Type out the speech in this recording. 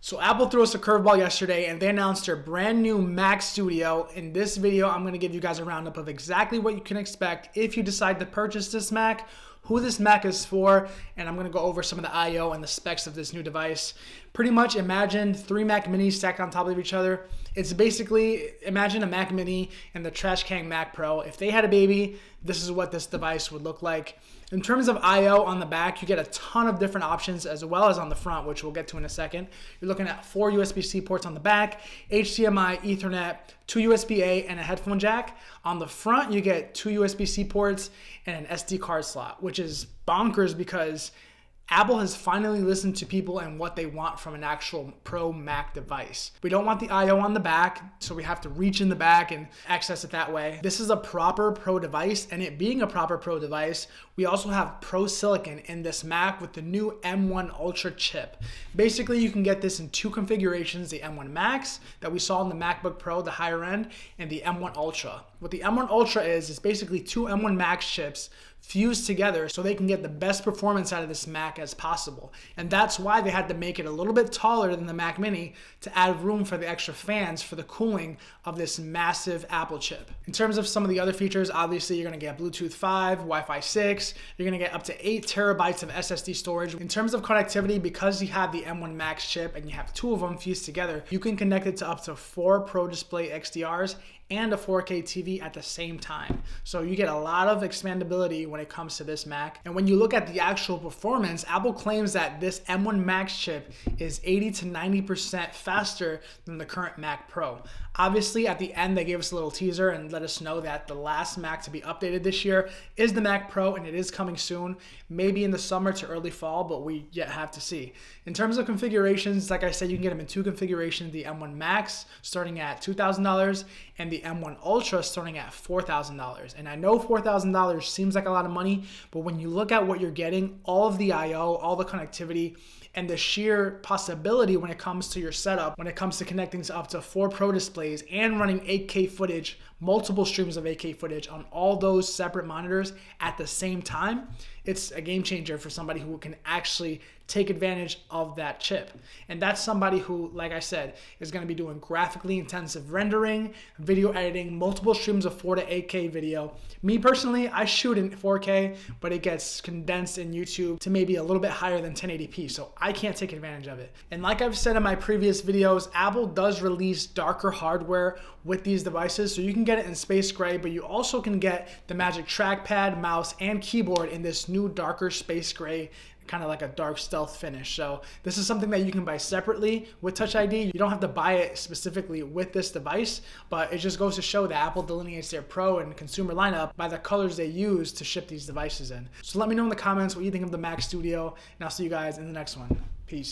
So Apple threw us a curveball yesterday and they announced their brand new Mac Stuido. In this video, I'm going to give you guys a roundup of exactly what you can expect if you decide to purchase this Mac, who this Mac is for, and I'm going to go over some of the I/O and the specs of this new device. Pretty much imagine 3 Mac Minis stacked on top of each other. It's basically, imagine a Mac Mini and the trash can Mac Pro. If they had a baby, this is what this device would look like. In terms of I/O on the back, you get a ton of different options as well as on the front, which we'll get to in a second. You're looking at 4 USB-C ports on the back, HDMI, Ethernet, 2 USB-A, and a headphone jack. On the front, you get 2 USB-C ports and an SD card slot, which is bonkers because Apple has finally listened to people and what they want from an actual Pro Mac device. We don't want the I/O on the back, so we have to reach in the back and access it that way. This is a proper Pro device, and it being a proper Pro device, we also have Pro Silicon in this Mac with the new M1 Ultra chip. Basically, you can get this in 2 configurations, the M1 Max that we saw in the MacBook Pro, the higher end, and the M1 Ultra. What the M1 Ultra is basically 2 M1 Max chips fused together so they can get the best performance out of this Mac as possible. And that's why they had to make it a little bit taller than the Mac Mini to add room for the extra fans for the cooling of this massive Apple chip. In terms of some of the other features, obviously you're going to get Bluetooth 5, Wi-Fi 6, you're going to get up to 8 terabytes of SSD storage. In terms of connectivity, because you have the M1 Max chip and you have 2 of them fused together, you can connect it to up to 4 Pro Display XDRs and a 4K TV at the same time. So you get a lot of expandability when it comes to this Mac. And when you look at the actual performance, Apple claims that this M1 Max chip is 80 to 90% faster than the current Mac Pro. Obviously, at the end, they gave us a little teaser and let us know that the last Mac to be updated this year is the Mac Pro, and it is coming soon, maybe in the summer to early fall, but we yet have to see. In terms of configurations, like I said, you can get them in 2 configurations, the M1 Max starting at $2,000 and the M1 Ultra starting at $4,000. And I know $4,000 seems like a lot of money, but when you look at what you're getting, all of the I/O, all the connectivity, and the sheer possibility when it comes to your setup, when it comes to connecting to up to 4 Pro displays and running 8K footage, multiple streams of 8K footage on all those separate monitors at the same time, it's a game changer for somebody who can actually take advantage of that chip. And that's somebody who, like I said, is going to be doing graphically intensive rendering, video editing, multiple streams of 4 to 8K video. Me personally, I shoot in 4K, but it gets condensed in YouTube to maybe a little bit higher than 1080p, so I can't take advantage of it. And like I've said in my previous videos, Apple does release darker hardware with these devices, so you can get it in space gray, but you also can get the Magic Trackpad, mouse, and keyboard in this new darker space gray, kind of like a dark stealth finish. So this is something that you can buy separately with Touch ID. You don't have to buy it specifically with this device, but it just goes to show that Apple delineates their Pro and consumer lineup by the colors they use to ship these devices in. So let me know in the comments what you think of the Mac Studio, and I'll see you guys in the next one. Peace.